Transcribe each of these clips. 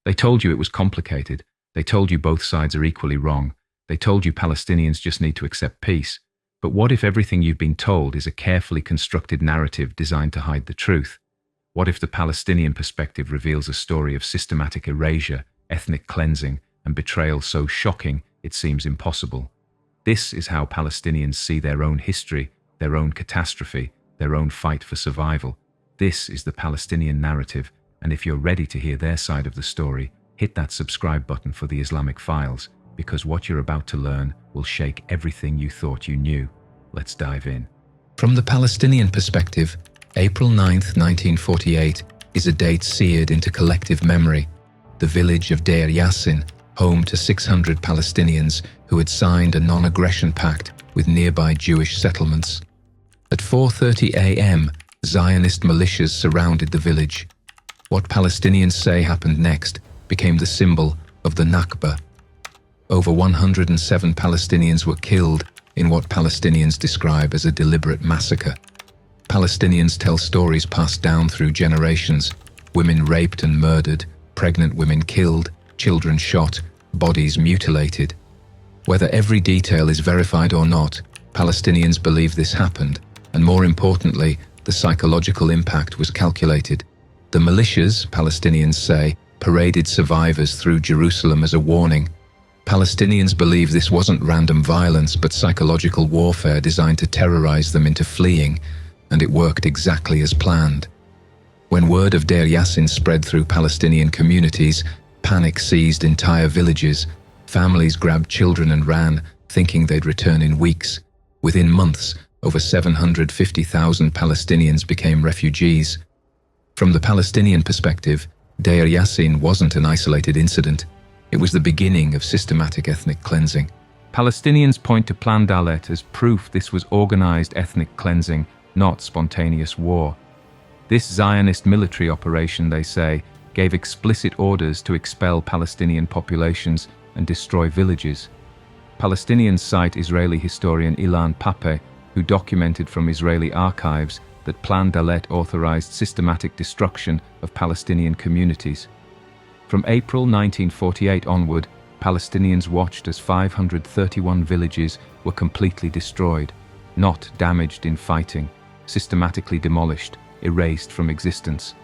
They told you it was complicated. They told you both sides are equally wrong. They told you Palestinians just need to accept peace. But what if everything you've been told is a carefully constructed narrative designed to hide the truth? What if the Palestinian perspective reveals a story of systematic erasure, ethnic cleansing, and betrayal so shocking it seems impossible? This is how Palestinians see their own history, their own catastrophe, their own fight for survival. This is the Palestinian narrative, and if you're ready to hear their side of the story, hit that subscribe button for the Islamic Files, because what you're about to learn will shake everything you thought you knew. Let's dive in. From the Palestinian perspective, April 9th, 1948 is a date seared into collective memory. The village of Deir Yassin, home to 600 Palestinians who had signed a non-aggression pact with nearby Jewish settlements. At 4:30 a.m., Zionist militias surrounded the village. What Palestinians say happened next became the symbol of the Nakba. Over 107 Palestinians were killed in what Palestinians describe as a deliberate massacre. Palestinians tell stories passed down through generations: women raped and murdered, pregnant women killed, children shot, bodies mutilated. Whether every detail is verified or not, Palestinians believe this happened, and more importantly, the psychological impact was calculated. The militias, Palestinians say, paraded survivors through Jerusalem as a warning. Palestinians believe this wasn't random violence but psychological warfare designed to terrorize them into fleeing, and it worked exactly as planned. When word of Deir Yassin spread through Palestinian communities, panic seized entire villages. Families grabbed children and ran, thinking they'd return in weeks. Within months, over 750,000 Palestinians became refugees. From the Palestinian perspective, Deir Yassin wasn't an isolated incident. It was the beginning of systematic ethnic cleansing. Palestinians point to Plan Dalet as proof this was organized ethnic cleansing, not spontaneous war. This Zionist military operation, they say, gave explicit orders to expel Palestinian populations and destroy villages. Palestinians cite Israeli historian Ilan Pappé, who documented from Israeli archives that Plan Dalet authorized systematic destruction of Palestinian communities. From April 1948 onward, Palestinians watched as 531 villages were completely destroyed, not damaged in fighting, systematically demolished, erased from existence.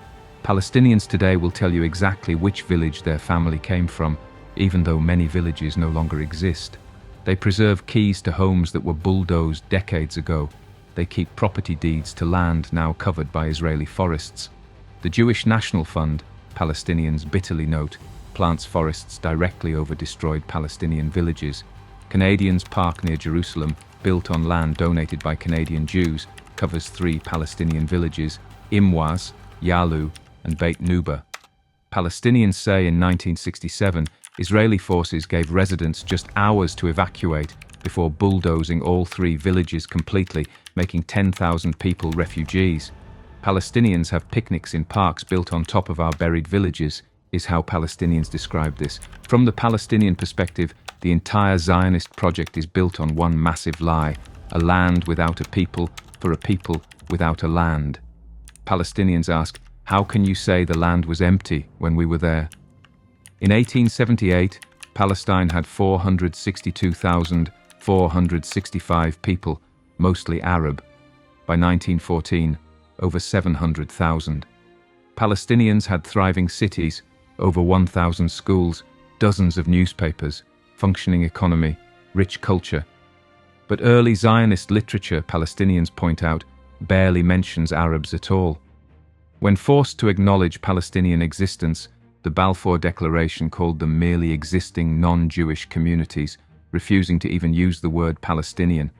Palestinians today will tell you exactly which village their family came from, even though many villages no longer exist. They preserve keys to homes that were bulldozed decades ago. They keep property deeds to land now covered by Israeli forests. The Jewish National Fund, Palestinians bitterly note, plants forests directly over destroyed Palestinian villages. Canadians' Park near Jerusalem, built on land donated by Canadian Jews, covers 3 Palestinian villages: Imwaz, Yalu, and Beit Nuba. Palestinians say in 1967, Israeli forces gave residents just hours to evacuate before bulldozing all 3 villages completely, making 10,000 people refugees. Palestinians have picnics in parks built on top of our buried villages, is how Palestinians describe this. From the Palestinian perspective, the entire Zionist project is built on one massive lie: a land without a people, for a people without a land. Palestinians ask, how can you say the land was empty when we were there? In 1878, Palestine had 462,465 people, mostly Arab. By 1914, over 700,000. Palestinians had thriving cities, over 1,000 schools, dozens of newspapers, functioning economy, rich culture. But early Zionist literature, Palestinians point out, barely mentions Arabs at all. When forced to acknowledge Palestinian existence, the Balfour Declaration called them merely existing non-Jewish communities, refusing to even use the word Palestinian.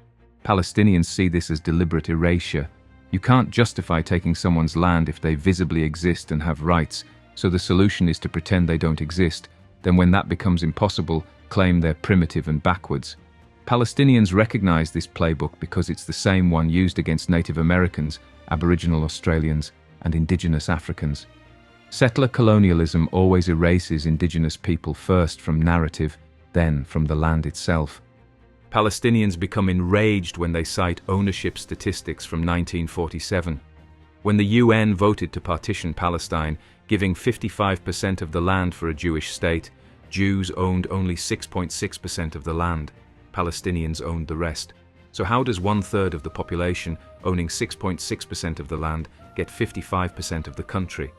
Palestinians see this as deliberate erasure. You can't justify taking someone's land if they visibly exist and have rights, so the solution is to pretend they don't exist. Then when that becomes impossible, claim they're primitive and backwards. Palestinians recognize this playbook because it's the same one used against Native Americans, Aboriginal Australians, and indigenous Africans. Settler colonialism always erases indigenous people first from narrative, then from the land itself. Palestinians become enraged when they cite ownership statistics from 1947. When the UN voted to partition Palestine, Giving 55% of the land for a Jewish state, Jews owned only 6.6% of the land. Palestinians owned the rest. So how does 1/3 of the population, owning 6.6% of the land, get 55% of the country?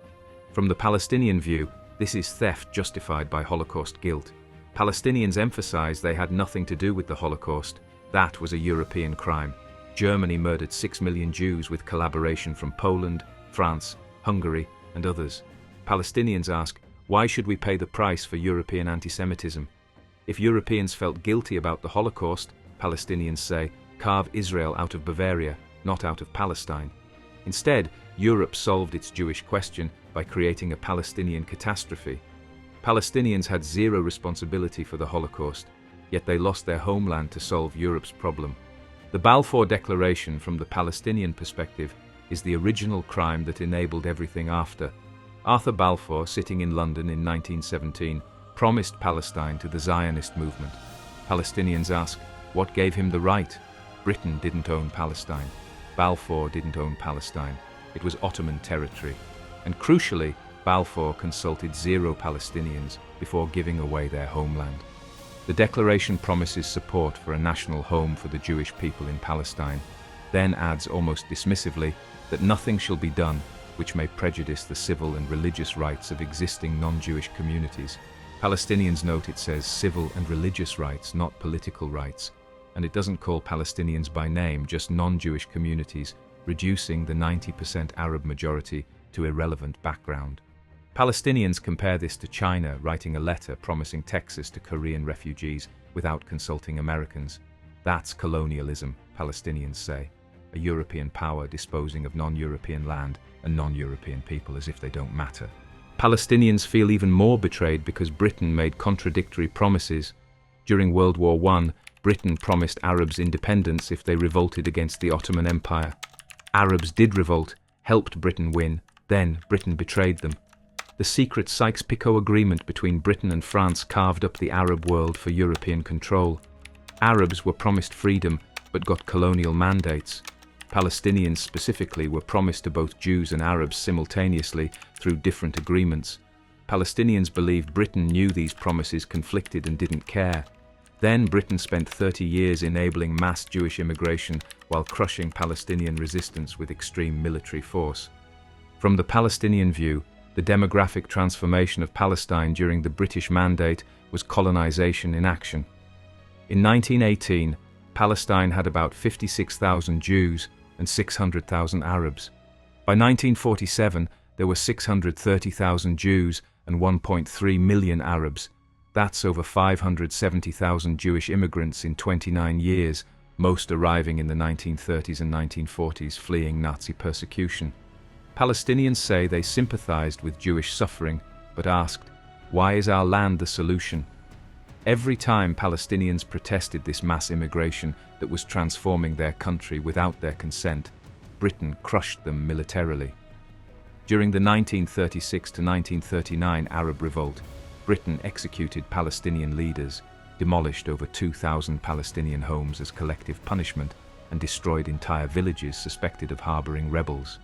From the Palestinian view, this is theft justified by Holocaust guilt. Palestinians emphasize they had nothing to do with the Holocaust. That was a European crime. Germany murdered 6 million Jews with collaboration from Poland, France, Hungary, and others. Palestinians ask, why should we pay the price for European anti-Semitism? If Europeans felt guilty about the Holocaust, Palestinians say, carve Israel out of Bavaria, not out of Palestine. Instead, Europe solved its Jewish question by creating a Palestinian catastrophe. Palestinians had zero responsibility for the Holocaust, yet they lost their homeland to solve Europe's problem. The Balfour Declaration, from the Palestinian perspective, is the original crime that enabled everything after. Arthur Balfour, sitting in London in 1917, promised Palestine to the Zionist movement. Palestinians ask, what gave him the right? Britain didn't own Palestine. Balfour didn't own Palestine. It was Ottoman territory. And crucially, Balfour consulted 0 Palestinians before giving away their homeland. The declaration promises support for a national home for the Jewish people in Palestine, then adds almost dismissively that nothing shall be done which may prejudice the civil and religious rights of existing non-Jewish communities. Palestinians note it says civil and religious rights, not political rights, and it doesn't call Palestinians by name, just non-Jewish communities, reducing the 90% Arab majority to irrelevant background. Palestinians compare this to China writing a letter promising Texas to Korean refugees without consulting Americans. That's colonialism, Palestinians say, a European power disposing of non-European land and non-European people as if they don't matter. Palestinians feel even more betrayed because Britain made contradictory promises. During World War I, Britain promised Arabs independence if they revolted against the Ottoman Empire. Arabs did revolt, helped Britain win, then Britain betrayed them. The secret Sykes-Picot Agreement between Britain and France carved up the Arab world for European control. Arabs were promised freedom, but got colonial mandates. Palestinians specifically were promised to both Jews and Arabs simultaneously through different agreements. Palestinians believe Britain knew these promises conflicted and didn't care. Then Britain spent 30 years enabling mass Jewish immigration while crushing Palestinian resistance with extreme military force. From the Palestinian view, the demographic transformation of Palestine during the British Mandate was colonization in action. In 1918, Palestine had about 56,000 Jews and 600,000 Arabs. By 1947, there were 630,000 Jews and 1.3 million Arabs. That's over 570,000 Jewish immigrants in 29 years, most arriving in the 1930s and 1940s fleeing Nazi persecution. Palestinians say they sympathized with Jewish suffering, but asked, why is our land the solution? Every time Palestinians protested this mass immigration that was transforming their country without their consent, Britain crushed them militarily. During the 1936 to 1939 Arab Revolt, Britain executed Palestinian leaders, demolished over 2,000 Palestinian homes as collective punishment, and destroyed entire villages suspected of harboring rebels.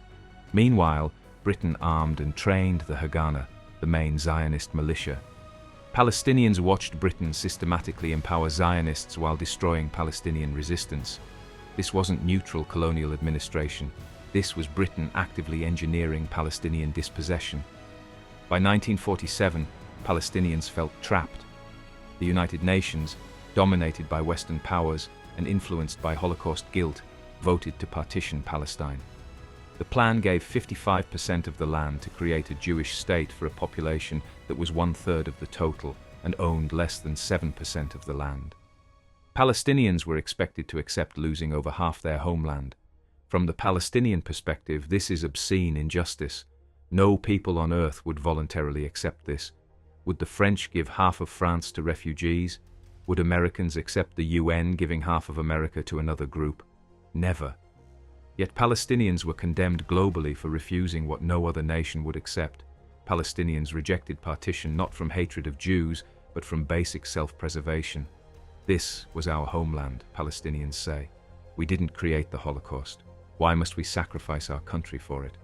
Meanwhile, Britain armed and trained the Haganah, the main Zionist militia. Palestinians watched Britain systematically empower Zionists while destroying Palestinian resistance. This wasn't neutral colonial administration. This was Britain actively engineering Palestinian dispossession. By 1947, Palestinians felt trapped. The United Nations, dominated by Western powers and influenced by Holocaust guilt, voted to partition Palestine. The plan gave 55% of the land to create a Jewish state for a population that was 1/3 of the total and owned less than 7% of the land. Palestinians were expected to accept losing over half their homeland. From the Palestinian perspective, this is obscene injustice. No people on earth would voluntarily accept this. Would the French give half of France to refugees? Would Americans accept the UN giving half of America to another group? Never. Yet Palestinians were condemned globally for refusing what no other nation would accept. Palestinians rejected partition not from hatred of Jews, but from basic self-preservation. This was our homeland, Palestinians say. We didn't create the Holocaust. Why must we sacrifice our country for it?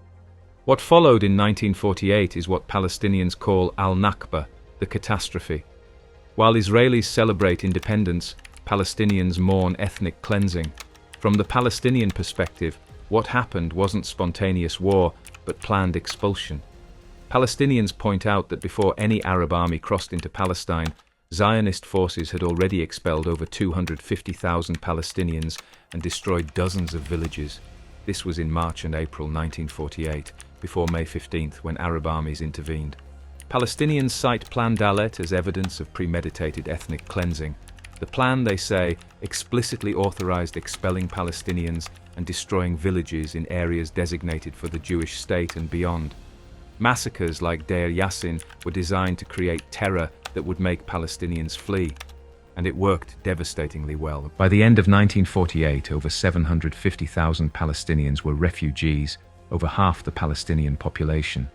What followed in 1948 is what Palestinians call al-Nakba, the catastrophe. While Israelis celebrate independence, Palestinians mourn ethnic cleansing. From the Palestinian perspective, what happened wasn't spontaneous war, but planned expulsion. Palestinians point out that before any Arab army crossed into Palestine, Zionist forces had already expelled over 250,000 Palestinians and destroyed dozens of villages. This was in March and April 1948, before May 15th, when Arab armies intervened. Palestinians cite Plan Dalet as evidence of premeditated ethnic cleansing. The plan, they say, explicitly authorized expelling Palestinians and destroying villages in areas designated for the Jewish state and beyond. Massacres like Deir Yassin were designed to create terror that would make Palestinians flee, and it worked devastatingly well. By the end of 1948, over 750,000 Palestinians were refugees, over half the Palestinian population.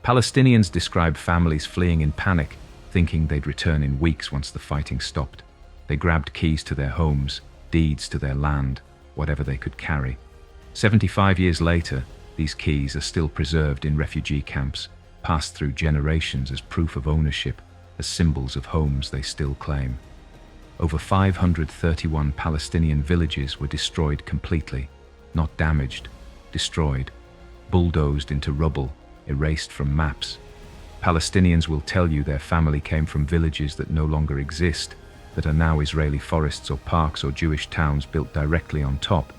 Palestinians describe families fleeing in panic, thinking they'd return in weeks once the fighting stopped. They grabbed keys to their homes, deeds to their land, whatever they could carry. 75 years later, these keys are still preserved in refugee camps, passed through generations as proof of ownership, as symbols of homes they still claim. Over 531 Palestinian villages were destroyed completely, not damaged, destroyed, bulldozed into rubble, erased from maps. Palestinians will tell you their family came from villages that no longer exist, that are now Israeli forests or parks or Jewish towns built directly on top.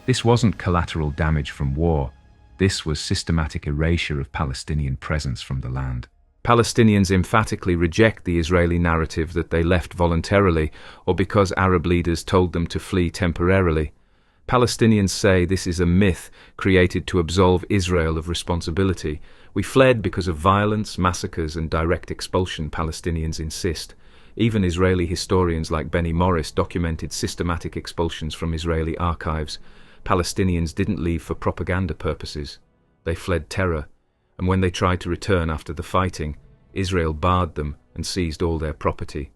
This wasn't collateral damage from war. This was systematic erasure of Palestinian presence from the land. Palestinians emphatically reject the Israeli narrative that they left voluntarily or because Arab leaders told them to flee temporarily. Palestinians say this is a myth created to absolve Israel of responsibility. We fled because of violence, massacres, and direct expulsion, Palestinians insist. Even Israeli historians like Benny Morris documented systematic expulsions from Israeli archives. Palestinians didn't leave for propaganda purposes. They fled terror, and when they tried to return after the fighting, Israel barred them and seized all their property.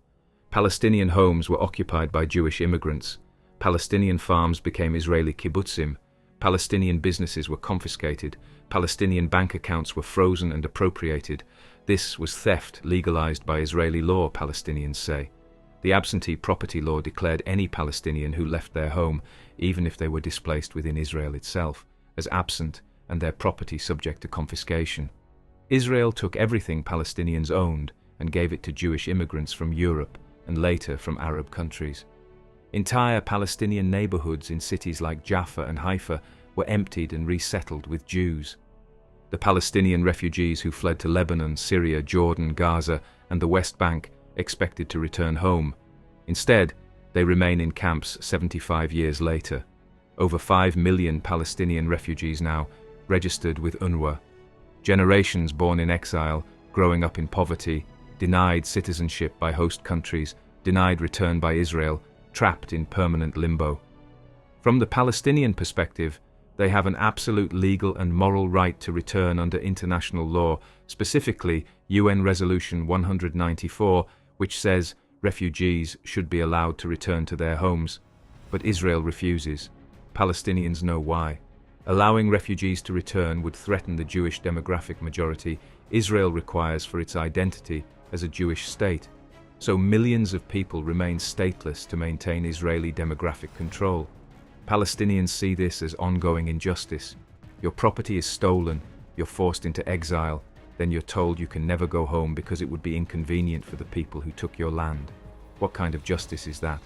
Palestinian homes were occupied by Jewish immigrants. Palestinian farms became Israeli kibbutzim. Palestinian businesses were confiscated. Palestinian bank accounts were frozen and appropriated. This was theft legalized by Israeli law, Palestinians say. The absentee property law declared any Palestinian who left their home, even if they were displaced within Israel itself, as absent and their property subject to confiscation. Israel took everything Palestinians owned and gave it to Jewish immigrants from Europe and later from Arab countries. Entire Palestinian neighborhoods in cities like Jaffa and Haifa were emptied and resettled with Jews. The Palestinian refugees who fled to Lebanon, Syria, Jordan, Gaza, and the West Bank expected to return home. Instead, they remain in camps 75 years later. Over 5 million Palestinian refugees now, registered with UNRWA. Generations born in exile, growing up in poverty, denied citizenship by host countries, denied return by Israel, trapped in permanent limbo. From the Palestinian perspective, they have an absolute legal and moral right to return under international law, specifically UN Resolution 194, which says refugees should be allowed to return to their homes. But Israel refuses. Palestinians know why. Allowing refugees to return would threaten the Jewish demographic majority Israel requires for its identity as a Jewish state. So millions of people remain stateless to maintain Israeli demographic control. Palestinians see this as ongoing injustice. Your property is stolen, you're forced into exile, then you're told you can never go home because it would be inconvenient for the people who took your land. What kind of justice is that?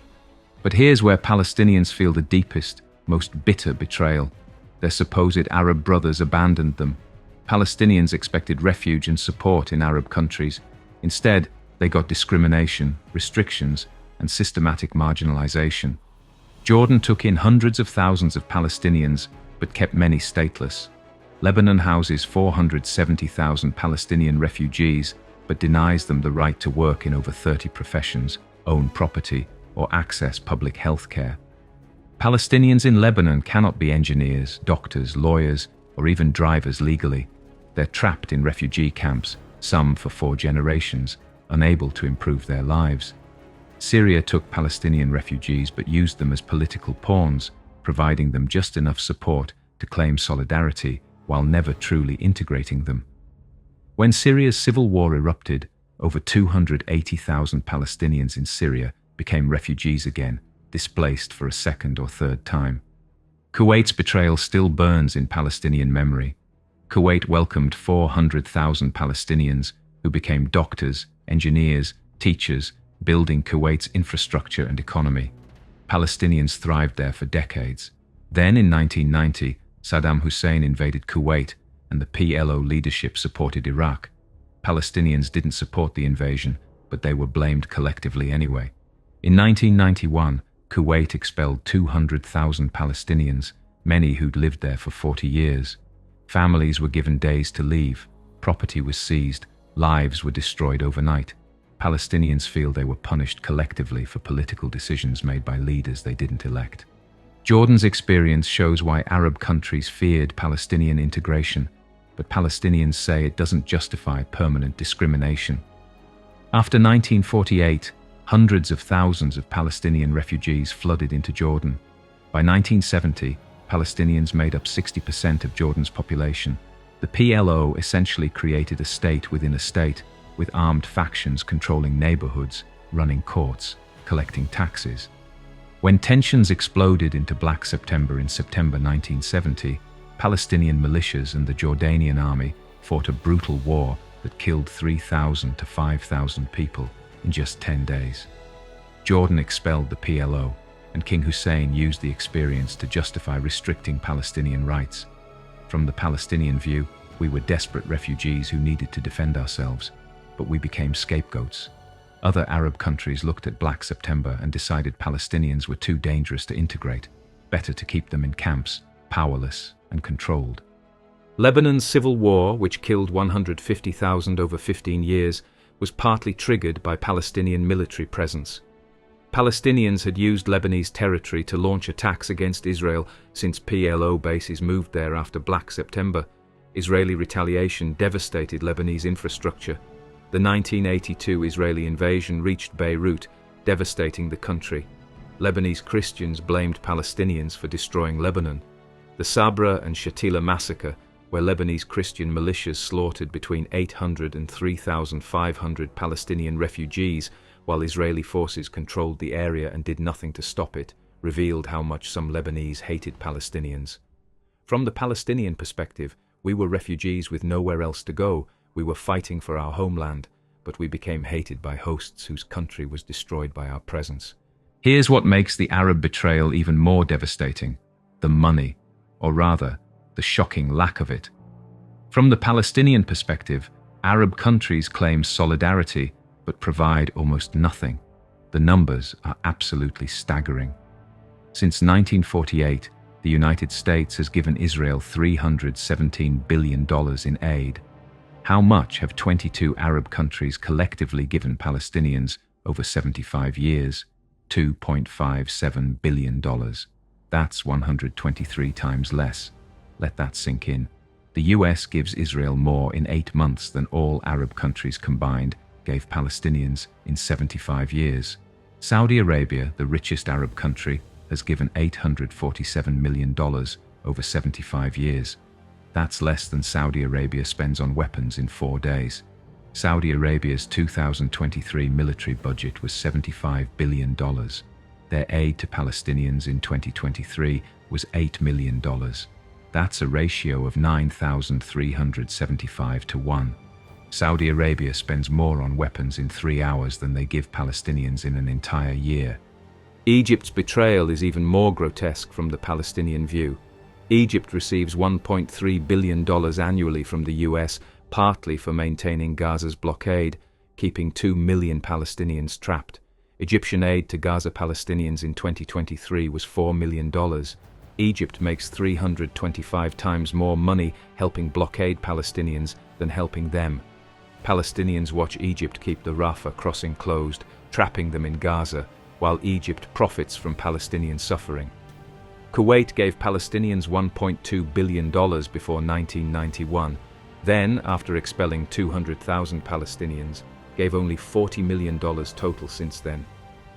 But here's where Palestinians feel the deepest, most bitter betrayal. Their supposed Arab brothers abandoned them. Palestinians expected refuge and support in Arab countries. Instead, they got discrimination, restrictions, and systematic marginalization. Jordan took in hundreds of thousands of Palestinians, but kept many stateless. Lebanon houses 470,000 Palestinian refugees, but denies them the right to work in over 30 professions, own property, or access public health care. Palestinians in Lebanon cannot be engineers, doctors, lawyers, or even drivers legally. They're trapped in refugee camps, some for 4 generations, unable to improve their lives. Syria took Palestinian refugees but used them as political pawns, providing them just enough support to claim solidarity while never truly integrating them. When Syria's civil war erupted, over 280,000 Palestinians in Syria became refugees again, displaced for a second or third time. Kuwait's betrayal still burns in Palestinian memory. Kuwait welcomed 400,000 Palestinians who became doctors, engineers, teachers, building Kuwait's infrastructure and economy. Palestinians thrived there for decades. Then in 1990, Saddam Hussein invaded Kuwait and the PLO leadership supported Iraq. Palestinians didn't support the invasion, but they were blamed collectively anyway. In 1991, Kuwait expelled 200,000 Palestinians, many who'd lived there for 40 years. Families were given days to leave, property was seized, lives were destroyed overnight. Palestinians feel they were punished collectively for political decisions made by leaders they didn't elect. Jordan's experience shows why Arab countries feared Palestinian integration, but Palestinians say it doesn't justify permanent discrimination. After 1948, hundreds of thousands of Palestinian refugees flooded into Jordan. By 1970, Palestinians made up 60% of Jordan's population. The PLO essentially created a state within a state, with armed factions controlling neighborhoods, running courts, collecting taxes. When tensions exploded into Black September in September 1970, Palestinian militias and the Jordanian army fought a brutal war that killed 3,000 to 5,000 people in just 10 days. Jordan expelled the PLO, and King Hussein used the experience to justify restricting Palestinian rights. From the Palestinian view, we were desperate refugees who needed to defend ourselves, but we became scapegoats. Other Arab countries looked at Black September and decided Palestinians were too dangerous to integrate, better to keep them in camps, powerless and controlled. Lebanon's civil war, which killed 150,000 over 15 years, was partly triggered by Palestinian military presence. Palestinians had used Lebanese territory to launch attacks against Israel since PLO bases moved there after Black September. Israeli retaliation devastated Lebanese infrastructure. The 1982 Israeli invasion reached Beirut, devastating the country. Lebanese Christians blamed Palestinians for destroying Lebanon. The Sabra and Shatila massacre, where Lebanese Christian militias slaughtered between 800 and 3,500 Palestinian refugees, while Israeli forces controlled the area and did nothing to stop it, revealed how much some Lebanese hated Palestinians. From the Palestinian perspective, we were refugees with nowhere else to go. We were fighting for our homeland, but we became hated by hosts whose country was destroyed by our presence. Here's what makes the Arab betrayal even more devastating: the money, or rather, the shocking lack of it. From the Palestinian perspective, Arab countries claim solidarity, but provide almost nothing. The numbers are absolutely staggering. Since 1948, the United States has given Israel $317 billion in aid. How much have 22 Arab countries collectively given Palestinians over 75 years? $2.57 billion. That's 123 times less. Let that sink in. The US gives Israel more in 8 months than all Arab countries combined gave Palestinians in 75 years. Saudi Arabia, the richest Arab country, has given $847 million over 75 years. That's less than Saudi Arabia spends on weapons in 4 days. Saudi Arabia's 2023 military budget was $75 billion. Their aid to Palestinians in 2023 was $8 million. That's a ratio of 9,375 to 1. Saudi Arabia spends more on weapons in 3 hours than they give Palestinians in an entire year. Egypt's betrayal is even more grotesque from the Palestinian view. Egypt receives $1.3 billion annually from the US, partly for maintaining Gaza's blockade, keeping 2 million Palestinians trapped. Egyptian aid to Gaza Palestinians in 2023 was $4 million. Egypt makes 325 times more money helping blockade Palestinians than helping them. Palestinians watch Egypt keep the Rafah crossing closed, trapping them in Gaza, while Egypt profits from Palestinian suffering. Kuwait gave Palestinians $1.2 billion before 1991, then, after expelling 200,000 Palestinians, gave only $40 million total since then.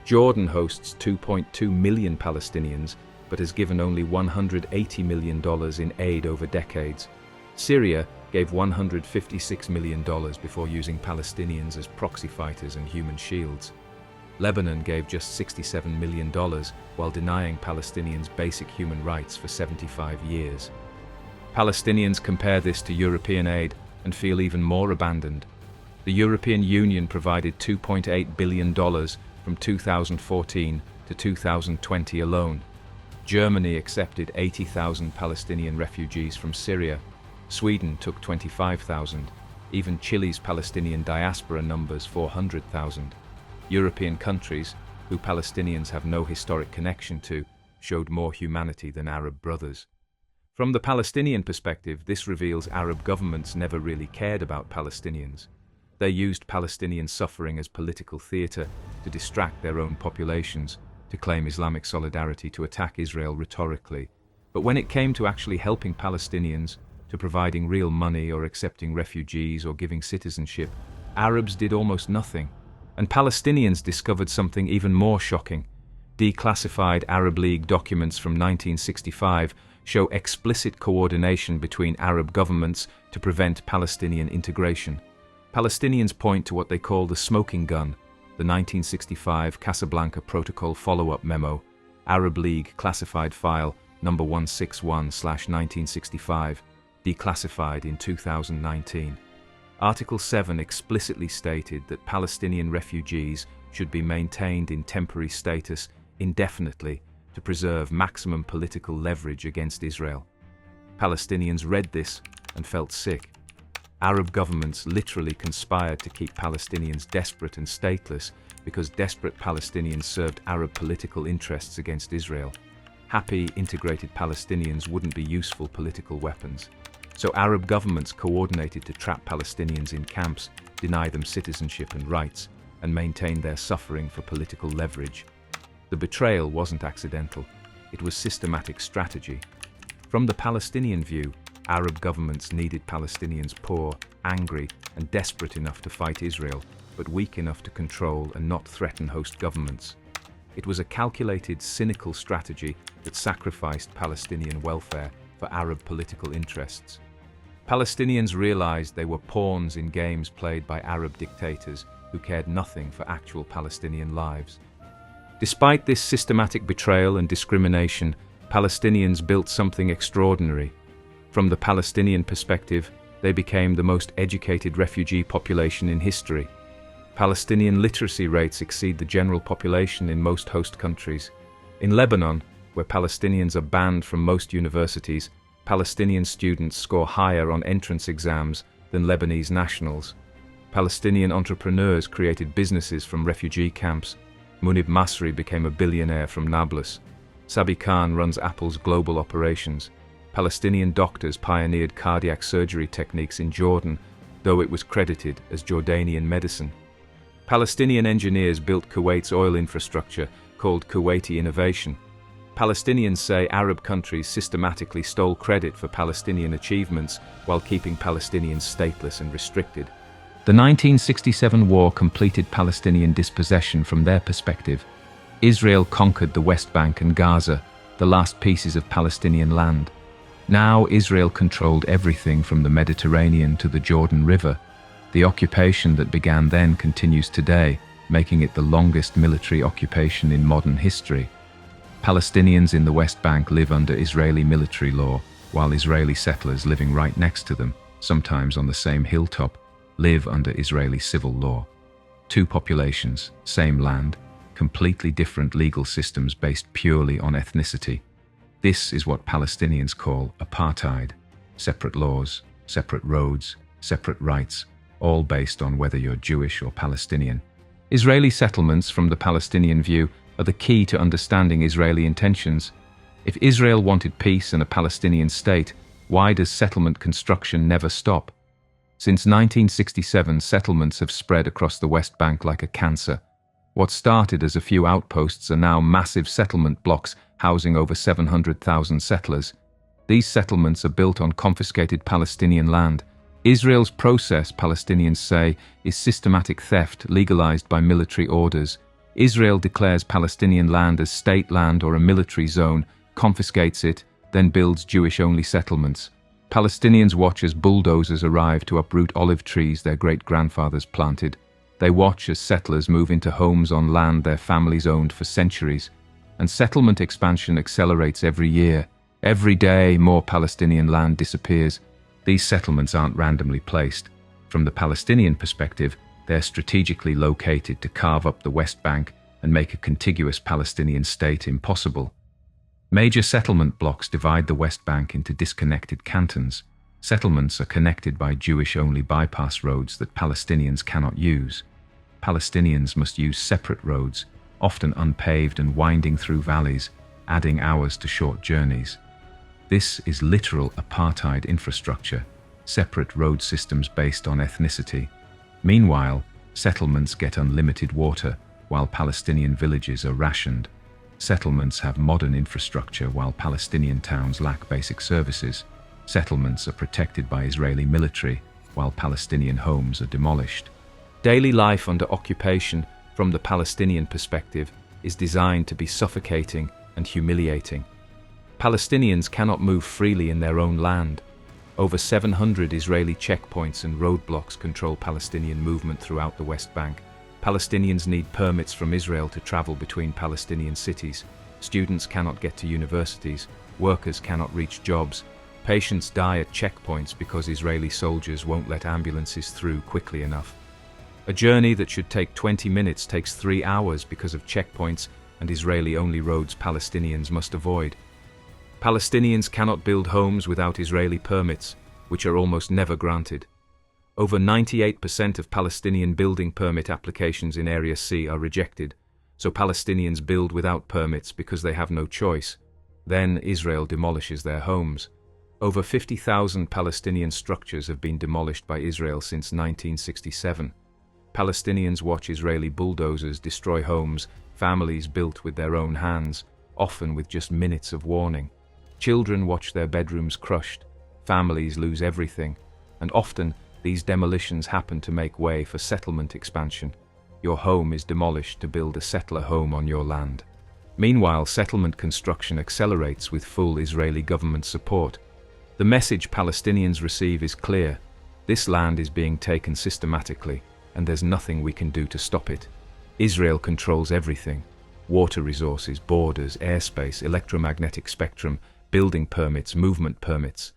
Jordan hosts 2.2 million Palestinians, but has given only $180 million in aid over decades. Syria gave $156 million before using Palestinians as proxy fighters and human shields. Lebanon gave just $67 million while denying Palestinians basic human rights for 75 years. Palestinians compare this to European aid and feel even more abandoned. The European Union provided $2.8 billion from 2014 to 2020 alone. Germany accepted 80,000 Palestinian refugees from Syria. Sweden took 25,000. Even Chile's Palestinian diaspora numbers 400,000. European countries, who Palestinians have no historic connection to, showed more humanity than Arab brothers. From the Palestinian perspective, this reveals Arab governments never really cared about Palestinians. They used Palestinian suffering as political theater to distract their own populations, to claim Islamic solidarity, to attack Israel rhetorically. But when it came to actually helping Palestinians, to providing real money or accepting refugees or giving citizenship, Arabs did almost nothing. And Palestinians discovered something even more shocking. Declassified Arab League documents from 1965 show explicit coordination between Arab governments to prevent Palestinian integration. Palestinians point to what they call the smoking gun, the 1965 Casablanca Protocol follow-up memo, Arab League classified file number 161/1965, declassified in 2019. Article 7 explicitly stated that Palestinian refugees should be maintained in temporary status indefinitely to preserve maximum political leverage against Israel. Palestinians read this and felt sick. Arab governments literally conspired to keep Palestinians desperate and stateless because desperate Palestinians served Arab political interests against Israel. Happy, integrated Palestinians wouldn't be useful political weapons. So Arab governments coordinated to trap Palestinians in camps, deny them citizenship and rights, and maintain their suffering for political leverage. The betrayal wasn't accidental. It was systematic strategy. From the Palestinian view, Arab governments needed Palestinians poor, angry, and desperate enough to fight Israel, but weak enough to control and not threaten host governments. It was a calculated, cynical strategy that sacrificed Palestinian welfare for Arab political interests. Palestinians realized they were pawns in games played by Arab dictators who cared nothing for actual Palestinian lives. Despite this systematic betrayal and discrimination, Palestinians built something extraordinary. From the Palestinian perspective, they became the most educated refugee population in history. Palestinian literacy rates exceed the general population in most host countries. In Lebanon, where Palestinians are banned from most universities, Palestinian students score higher on entrance exams than Lebanese nationals. Palestinian entrepreneurs created businesses from refugee camps. Munib Masri became a billionaire from Nablus. Sabi Khan runs Apple's global operations. Palestinian doctors pioneered cardiac surgery techniques in Jordan, though it was credited as Jordanian medicine. Palestinian engineers built Kuwait's oil infrastructure, called Kuwaiti innovation. Palestinians say Arab countries systematically stole credit for Palestinian achievements while keeping Palestinians stateless and restricted. The 1967 war completed Palestinian dispossession from their perspective. Israel conquered the West Bank and Gaza, the last pieces of Palestinian land. Now Israel controlled everything from the Mediterranean to the Jordan River. The occupation that began then continues today, making it the longest military occupation in modern history. Palestinians in the West Bank live under Israeli military law, while Israeli settlers living right next to them, sometimes on the same hilltop, live under Israeli civil law. Two populations, same land, completely different legal systems based purely on ethnicity. This is what Palestinians call apartheid. Separate laws, separate roads, separate rights, all based on whether you're Jewish or Palestinian. Israeli settlements, from the Palestinian view, are the key to understanding Israeli intentions. If Israel wanted peace and a Palestinian state, why does settlement construction never stop? Since 1967, settlements have spread across the West Bank like a cancer. What started as a few outposts are now massive settlement blocks housing over 700,000 settlers. These settlements are built on confiscated Palestinian land. Israel's process, Palestinians say, is systematic theft legalized by military orders. Israel declares Palestinian land as state land or a military zone, confiscates it, then builds Jewish-only settlements. Palestinians watch as bulldozers arrive to uproot olive trees their great-grandfathers planted. They watch as settlers move into homes on land their families owned for centuries. And settlement expansion accelerates every year. Every day, more Palestinian land disappears. These settlements aren't randomly placed. From the Palestinian perspective, they're strategically located to carve up the West Bank and make a contiguous Palestinian state impossible. Major settlement blocks divide the West Bank into disconnected cantons. Settlements are connected by Jewish-only bypass roads that Palestinians cannot use. Palestinians must use separate roads, often unpaved and winding through valleys, adding hours to short journeys. This is literal apartheid infrastructure, separate road systems based on ethnicity. Meanwhile, settlements get unlimited water, while Palestinian villages are rationed. Settlements have modern infrastructure while Palestinian towns lack basic services. Settlements are protected by Israeli military, while Palestinian homes are demolished. Daily life under occupation, from the Palestinian perspective, is designed to be suffocating and humiliating. Palestinians cannot move freely in their own land. Over 700 Israeli checkpoints and roadblocks control Palestinian movement throughout the West Bank. Palestinians need permits from Israel to travel between Palestinian cities. Students cannot get to universities. Workers cannot reach jobs. Patients die at checkpoints because Israeli soldiers won't let ambulances through quickly enough. A journey that should take 20 minutes takes 3 hours because of checkpoints and Israeli-only roads Palestinians must avoid. Palestinians cannot build homes without Israeli permits, which are almost never granted. Over 98% of Palestinian building permit applications in Area C are rejected, so Palestinians build without permits because they have no choice. Then Israel demolishes their homes. Over 50,000 Palestinian structures have been demolished by Israel since 1967. Palestinians watch Israeli bulldozers destroy homes, families built with their own hands, often with just minutes of warning. Children watch their bedrooms crushed, families lose everything, and often these demolitions happen to make way for settlement expansion. Your home is demolished to build a settler home on your land. Meanwhile, settlement construction accelerates with full Israeli government support. The message Palestinians receive is clear. This land is being taken systematically, and there's nothing we can do to stop it. Israel controls everything: water resources, borders, airspace, electromagnetic spectrum, building permits, movement permits.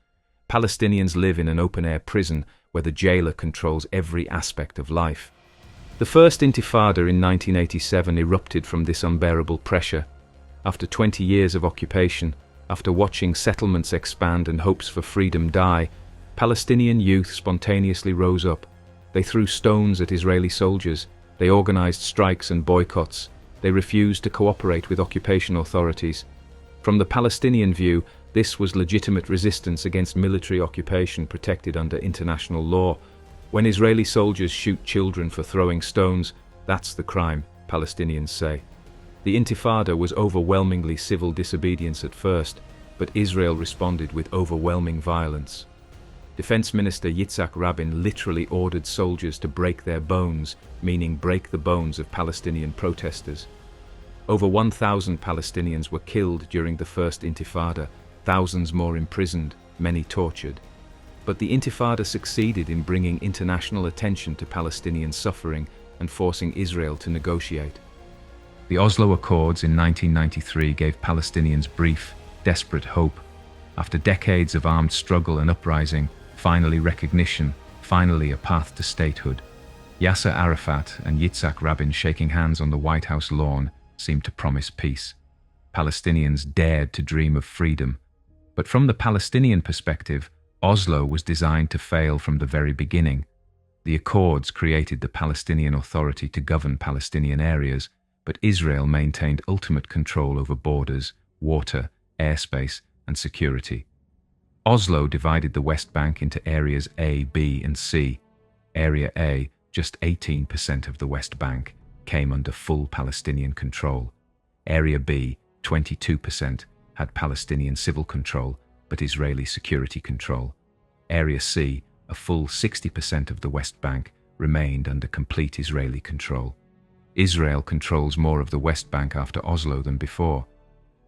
Palestinians live in an open-air prison where the jailer controls every aspect of life. The first Intifada in 1987 erupted from this unbearable pressure. After 20 years of occupation, after watching settlements expand and hopes for freedom die, Palestinian youth spontaneously rose up. They threw stones at Israeli soldiers. They organized strikes and boycotts. They refused to cooperate with occupation authorities. From the Palestinian view, this was legitimate resistance against military occupation protected under international law. When Israeli soldiers shoot children for throwing stones, that's the crime, Palestinians say. The Intifada was overwhelmingly civil disobedience at first, but Israel responded with overwhelming violence. Defense Minister Yitzhak Rabin literally ordered soldiers to break their bones, meaning break the bones of Palestinian protesters. Over 1,000 Palestinians were killed during the first Intifada, thousands more imprisoned, many tortured. But the Intifada succeeded in bringing international attention to Palestinian suffering and forcing Israel to negotiate. The Oslo Accords in 1993 gave Palestinians brief, desperate hope. After decades of armed struggle and uprising, finally recognition, finally a path to statehood. Yasser Arafat and Yitzhak Rabin shaking hands on the White House lawn seemed to promise peace. Palestinians dared to dream of freedom. But from the Palestinian perspective, Oslo was designed to fail from the very beginning. The Accords created the Palestinian Authority to govern Palestinian areas, but Israel maintained ultimate control over borders, water, airspace, and security. Oslo divided the West Bank into areas A, B, and C. Area A, just 18% of the West Bank, came under full Palestinian control. Area B, 22%, had Palestinian civil control, but Israeli security control. Area C, a full 60% of the West Bank, remained under complete Israeli control. Israel controls more of the West Bank after Oslo than before.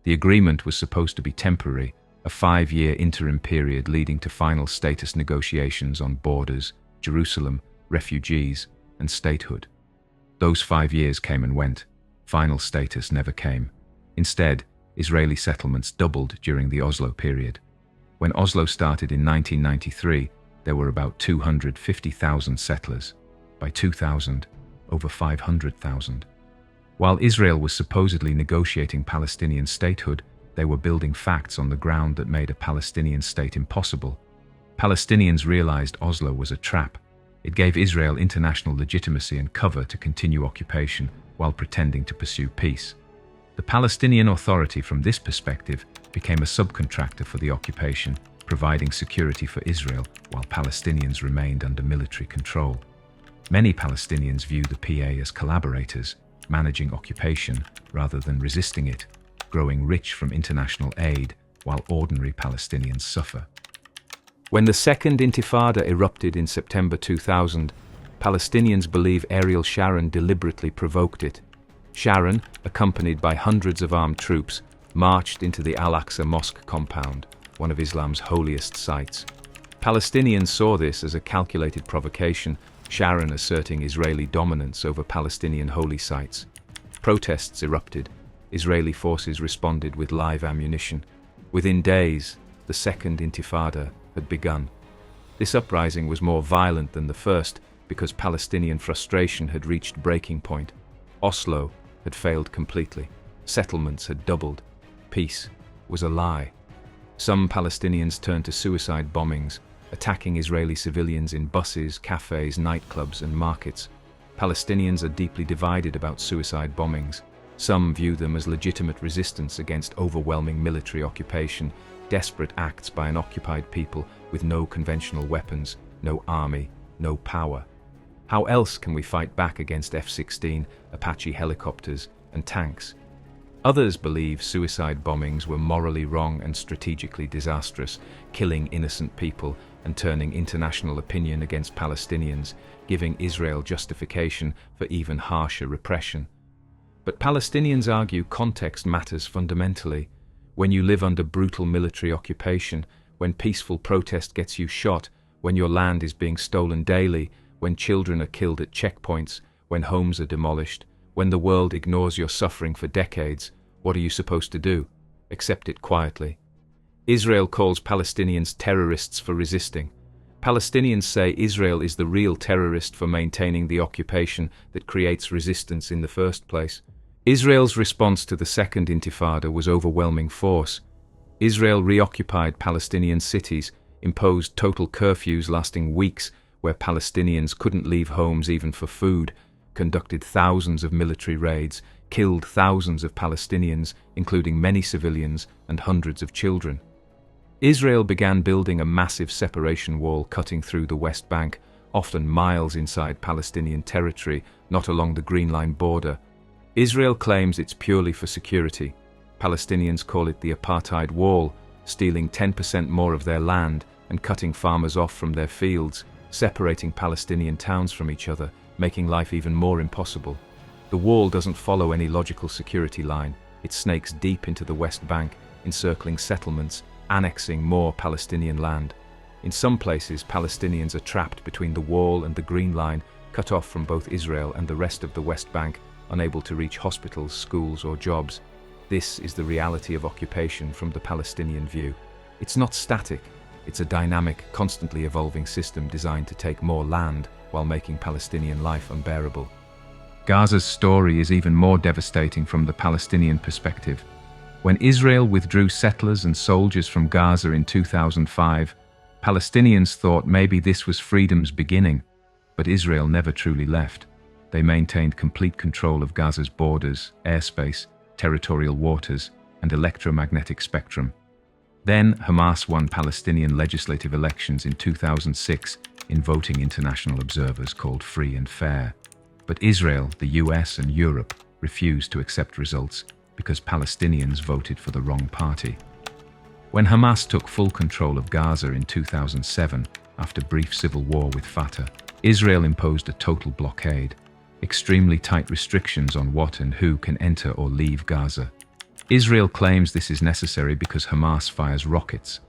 The agreement was supposed to be temporary, a 5-year interim period leading to final status negotiations on borders, Jerusalem, refugees, and statehood. Those 5 years came and went. Final status never came. Instead, Israeli settlements doubled during the Oslo period. When Oslo started in 1993, there were about 250,000 settlers. By 2000, over 500,000. While Israel was supposedly negotiating Palestinian statehood, they were building facts on the ground that made a Palestinian state impossible. Palestinians realized Oslo was a trap. It gave Israel international legitimacy and cover to continue occupation while pretending to pursue peace. The Palestinian Authority, from this perspective, became a subcontractor for the occupation, providing security for Israel while Palestinians remained under military control. Many Palestinians view the PA as collaborators, managing occupation rather than resisting it, growing rich from international aid while ordinary Palestinians suffer. When the Second Intifada erupted in September 2000, Palestinians believe Ariel Sharon deliberately provoked it. Sharon, accompanied by hundreds of armed troops, marched into the Al-Aqsa Mosque compound, one of Islam's holiest sites. Palestinians saw this as a calculated provocation, Sharon asserting Israeli dominance over Palestinian holy sites. Protests erupted. Israeli forces responded with live ammunition. Within days, the Second Intifada had begun. This uprising was more violent than the first because Palestinian frustration had reached breaking point. Oslo had failed completely. Settlements had doubled. Peace was a lie. Some Palestinians turned to suicide bombings, attacking Israeli civilians in buses, cafes, nightclubs, and markets. Palestinians are deeply divided about suicide bombings. Some view them as legitimate resistance against overwhelming military occupation, desperate acts by an occupied people with no conventional weapons, no army, no power. How else can we fight back against F-16, Apache helicopters, and tanks? Others believe suicide bombings were morally wrong and strategically disastrous, killing innocent people and turning international opinion against Palestinians, giving Israel justification for even harsher repression. But Palestinians argue context matters fundamentally. When you live under brutal military occupation, when peaceful protest gets you shot, when your land is being stolen daily, when children are killed at checkpoints, when homes are demolished, when the world ignores your suffering for decades, what are you supposed to do? Accept it quietly. Israel calls Palestinians terrorists for resisting. Palestinians say Israel is the real terrorist for maintaining the occupation that creates resistance in the first place. Israel's response to the Second Intifada was overwhelming force. Israel reoccupied Palestinian cities, imposed total curfews lasting weeks where Palestinians couldn't leave homes even for food, conducted thousands of military raids, killed thousands of Palestinians, including many civilians and hundreds of children. Israel began building a massive separation wall cutting through the West Bank, often miles inside Palestinian territory, not along the Green Line border. Israel claims it's purely for security. Palestinians call it the apartheid wall, stealing 10% more of their land and cutting farmers off from their fields, separating Palestinian towns from each other, making life even more impossible. The wall doesn't follow any logical security line. It snakes deep into the West Bank, encircling settlements, annexing more Palestinian land. In some places, Palestinians are trapped between the wall and the Green Line, cut off from both Israel and the rest of the West Bank, unable to reach hospitals, schools, or jobs. This is the reality of occupation from the Palestinian view. It's not static. It's a dynamic, constantly evolving system designed to take more land while making Palestinian life unbearable. Gaza's story is even more devastating from the Palestinian perspective. When Israel withdrew settlers and soldiers from Gaza in 2005, Palestinians thought maybe this was freedom's beginning, but Israel never truly left. They maintained complete control of Gaza's borders, airspace, territorial waters, and electromagnetic spectrum. Then Hamas won Palestinian legislative elections in 2006 in voting international observers called free and fair. But Israel, the US, and Europe refused to accept results because Palestinians voted for the wrong party. When Hamas took full control of Gaza in 2007, after brief civil war with Fatah, Israel imposed a total blockade, extremely tight restrictions on what and who can enter or leave Gaza. Israel claims this is necessary because Hamas fires rockets.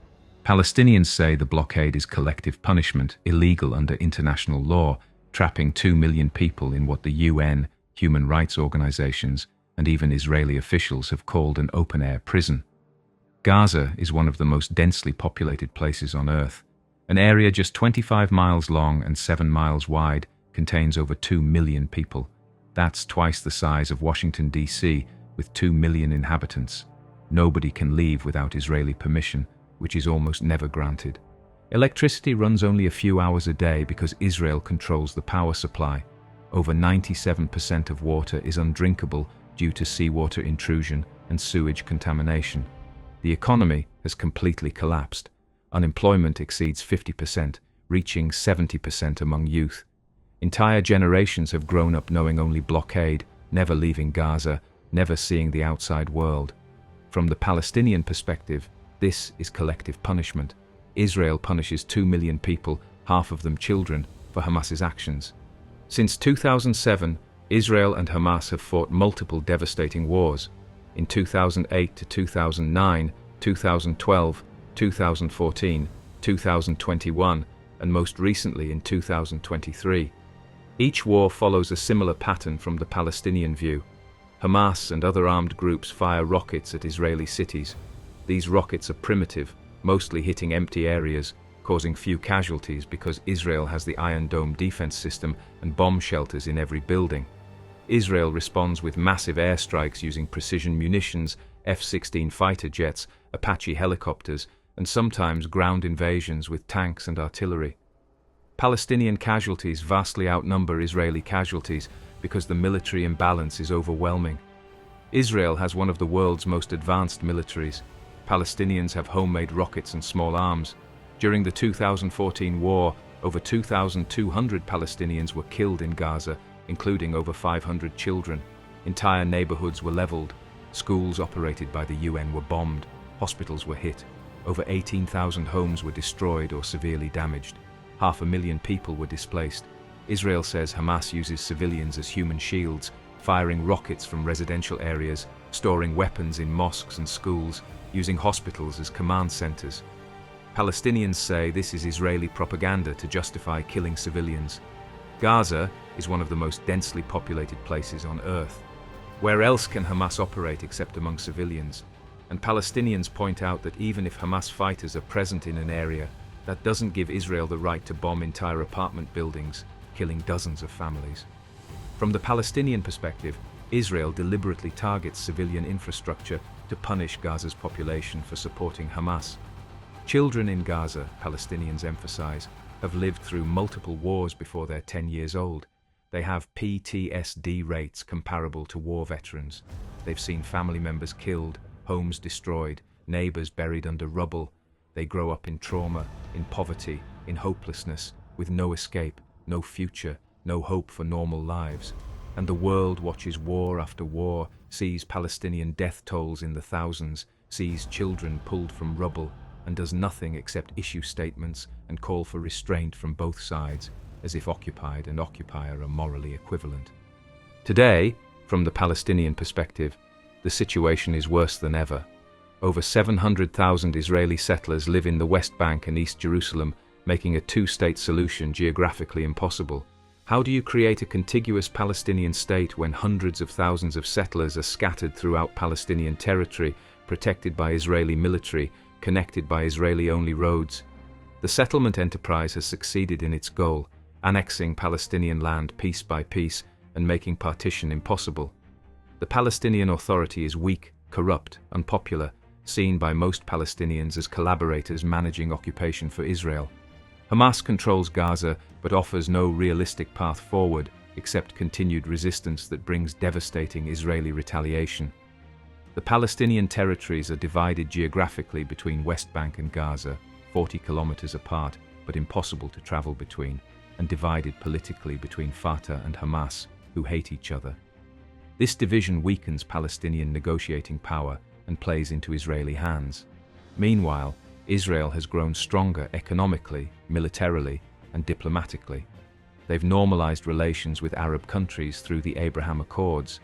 Palestinians say the blockade is collective punishment, illegal under international law, trapping 2 million people in what the UN, human rights organizations, and even Israeli officials have called an open-air prison. Gaza is one of the most densely populated places on Earth. An area just 25 miles long and 7 miles wide contains over 2 million people. That's twice the size of Washington, D.C., with 2 million inhabitants. Nobody can leave without Israeli permission, which is almost never granted. Electricity runs only a few hours a day because Israel controls the power supply. Over 97% of water is undrinkable due to seawater intrusion and sewage contamination. The economy has completely collapsed. Unemployment exceeds 50%, reaching 70% among youth. Entire generations have grown up knowing only blockade, never leaving Gaza, never seeing the outside world. From the Palestinian perspective, this is collective punishment. Israel punishes 2 million people, half of them children, for Hamas's actions. Since 2007, Israel and Hamas have fought multiple devastating wars. In 2008 to 2009, 2012, 2014, 2021, and most recently in 2023. Each war follows a similar pattern from the Palestinian view. Hamas and other armed groups fire rockets at Israeli cities. These rockets are primitive, mostly hitting empty areas, causing few casualties because Israel has the Iron Dome defense system and bomb shelters in every building. Israel responds with massive airstrikes using precision munitions, F-16 fighter jets, Apache helicopters, and sometimes ground invasions with tanks and artillery. Palestinian casualties vastly outnumber Israeli casualties because the military imbalance is overwhelming. Israel has one of the world's most advanced militaries. Palestinians have homemade rockets and small arms. During the 2014 war, over 2,200 Palestinians were killed in Gaza, including over 500 children. Entire neighborhoods were leveled. Schools operated by the UN were bombed. Hospitals were hit. Over 18,000 homes were destroyed or severely damaged. 500,000 people were displaced. Israel says Hamas uses civilians as human shields, firing rockets from residential areas, storing weapons in mosques and schools, using hospitals as command centers. Palestinians say this is Israeli propaganda to justify killing civilians. Gaza is one of the most densely populated places on Earth. Where else can Hamas operate except among civilians? And Palestinians point out that even if Hamas fighters are present in an area, that doesn't give Israel the right to bomb entire apartment buildings, killing dozens of families. From the Palestinian perspective, Israel deliberately targets civilian infrastructure to punish Gaza's population for supporting Hamas. Children in Gaza, Palestinians emphasize, have lived through multiple wars before they're 10 years old. They have PTSD rates comparable to war veterans. They've seen family members killed, homes destroyed, neighbors buried under rubble. They grow up in trauma, in poverty, in hopelessness, with no escape, no future, no hope for normal lives. And the world watches war after war, sees Palestinian death tolls in the thousands, sees children pulled from rubble, and does nothing except issue statements and call for restraint from both sides, as if occupied and occupier are morally equivalent. Today, from the Palestinian perspective, the situation is worse than ever. Over 700,000 Israeli settlers live in the West Bank and East Jerusalem, making a two-state solution geographically impossible. How do you create a contiguous Palestinian state when hundreds of thousands of settlers are scattered throughout Palestinian territory, protected by Israeli military, connected by Israeli-only roads? The settlement enterprise has succeeded in its goal, annexing Palestinian land piece by piece and making partition impossible. The Palestinian Authority is weak, corrupt, unpopular, seen by most Palestinians as collaborators managing occupation for Israel. Hamas controls Gaza but offers no realistic path forward except continued resistance that brings devastating Israeli retaliation. The Palestinian territories are divided geographically between West Bank and Gaza, 40 kilometers apart but impossible to travel between, and divided politically between Fatah and Hamas, who hate each other. This division weakens Palestinian negotiating power and plays into Israeli hands. Meanwhile, Israel has grown stronger economically, militarily, and diplomatically. They've normalized relations with Arab countries through the Abraham Accords.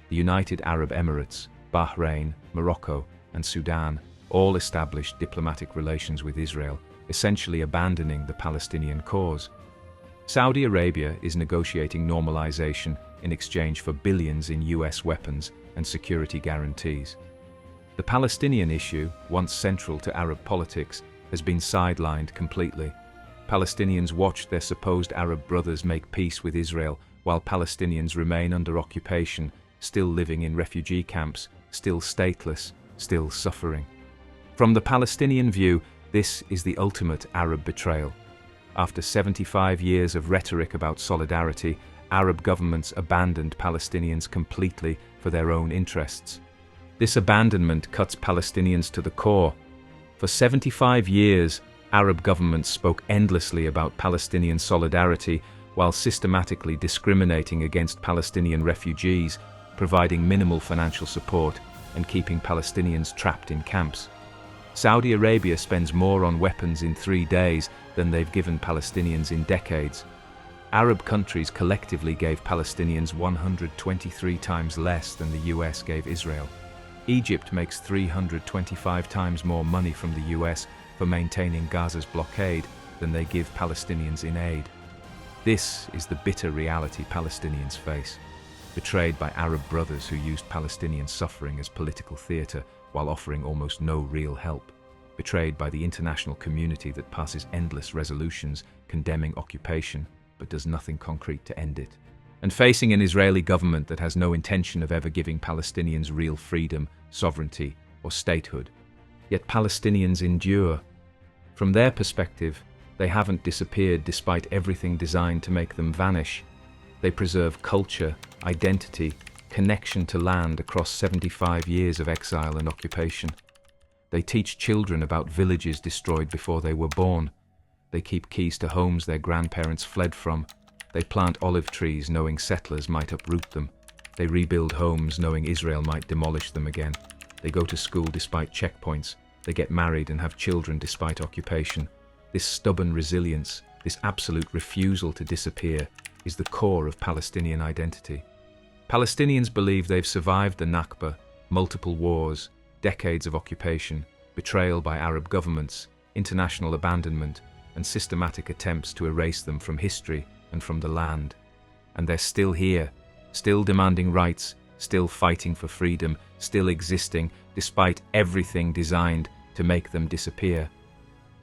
The United Arab Emirates, Bahrain, Morocco, and Sudan all established diplomatic relations with Israel, essentially abandoning the Palestinian cause. Saudi Arabia is negotiating normalization in exchange for billions in US weapons and security guarantees. The Palestinian issue, once central to Arab politics, has been sidelined completely. Palestinians watch their supposed Arab brothers make peace with Israel, while Palestinians remain under occupation, still living in refugee camps, still stateless, still suffering. From the Palestinian view, this is the ultimate Arab betrayal. After 75 years of rhetoric about solidarity, Arab governments abandoned Palestinians completely for their own interests. This abandonment cuts Palestinians to the core. For 75 years, Arab governments spoke endlessly about Palestinian solidarity while systematically discriminating against Palestinian refugees, providing minimal financial support, and keeping Palestinians trapped in camps. Saudi Arabia spends more on weapons in 3 days than they've given Palestinians in decades. Arab countries collectively gave Palestinians 123 times less than the US gave Israel. Egypt makes 325 times more money from the US for maintaining Gaza's blockade than they give Palestinians in aid. This is the bitter reality Palestinians face, betrayed by Arab brothers who used Palestinian suffering as political theater while offering almost no real help, betrayed by the international community that passes endless resolutions condemning occupation but does nothing concrete to end it, and facing an Israeli government that has no intention of ever giving Palestinians real freedom, sovereignty, or statehood. Yet Palestinians endure. From their perspective, they haven't disappeared despite everything designed to make them vanish. They preserve culture, identity, connection to land across 75 years of exile and occupation. They teach children about villages destroyed before they were born. They keep keys to homes their grandparents fled from. They plant olive trees knowing settlers might uproot them. They rebuild homes knowing Israel might demolish them again. They go to school despite checkpoints. They get married and have children despite occupation. This stubborn resilience, this absolute refusal to disappear, is the core of Palestinian identity. Palestinians believe they've survived the Nakba, multiple wars, decades of occupation, betrayal by Arab governments, international abandonment, and systematic attempts to erase them from history and from the land. And they're still here, still demanding rights, still fighting for freedom, still existing, despite everything designed to make them disappear.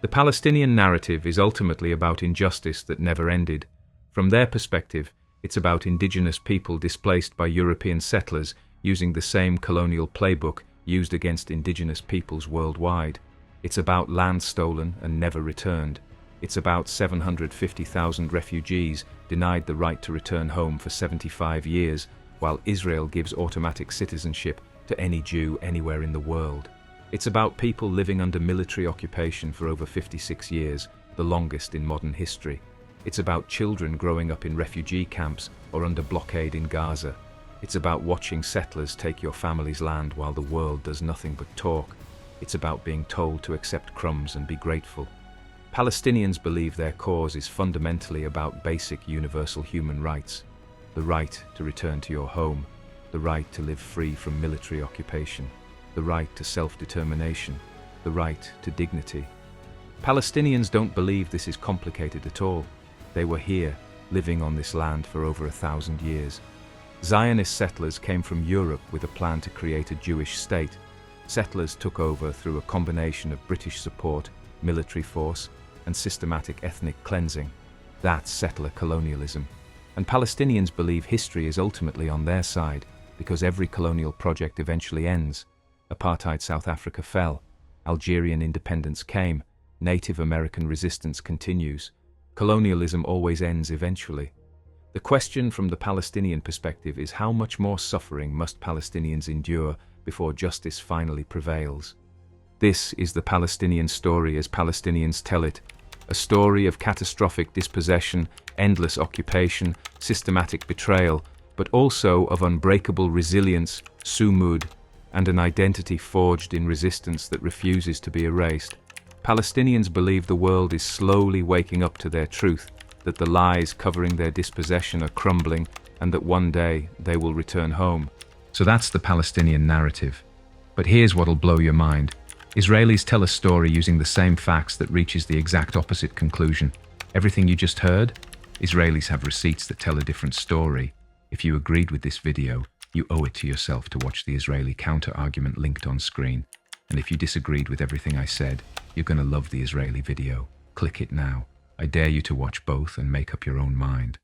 The Palestinian narrative is ultimately about injustice that never ended. From their perspective, it's about indigenous people displaced by European settlers using the same colonial playbook used against indigenous peoples worldwide. It's about land stolen and never returned. It's about 750,000 refugees denied the right to return home for 75 years, while Israel gives automatic citizenship to any Jew anywhere in the world. It's about people living under military occupation for over 56 years, the longest in modern history. It's about children growing up in refugee camps or under blockade in Gaza. It's about watching settlers take your family's land while the world does nothing but talk. It's about being told to accept crumbs and be grateful. Palestinians believe their cause is fundamentally about basic universal human rights. The right to return to your home, the right to live free from military occupation, the right to self-determination, the right to dignity. Palestinians don't believe this is complicated at all. They were here, living on this land for over 1,000 years. Zionist settlers came from Europe with a plan to create a Jewish state. Settlers took over through a combination of British support, military force, and systematic ethnic cleansing. That's settler colonialism. And Palestinians believe history is ultimately on their side, because every colonial project eventually ends. Apartheid South Africa fell. Algerian independence came. Native American resistance continues. Colonialism always ends eventually. The question from the Palestinian perspective is how much more suffering must Palestinians endure before justice finally prevails? This is the Palestinian story as Palestinians tell it, a story of catastrophic dispossession, endless occupation, systematic betrayal, but also of unbreakable resilience, sumud, and an identity forged in resistance that refuses to be erased. Palestinians believe the world is slowly waking up to their truth, that the lies covering their dispossession are crumbling, and that one day they will return home. So that's the Palestinian narrative. But here's what'll blow your mind. Israelis tell a story using the same facts that reaches the exact opposite conclusion. Everything you just heard? Israelis have receipts that tell a different story. If you agreed with this video, you owe it to yourself to watch the Israeli counter-argument linked on screen. And if you disagreed with everything I said, you're gonna love the Israeli video. Click it now. I dare you to watch both and make up your own mind.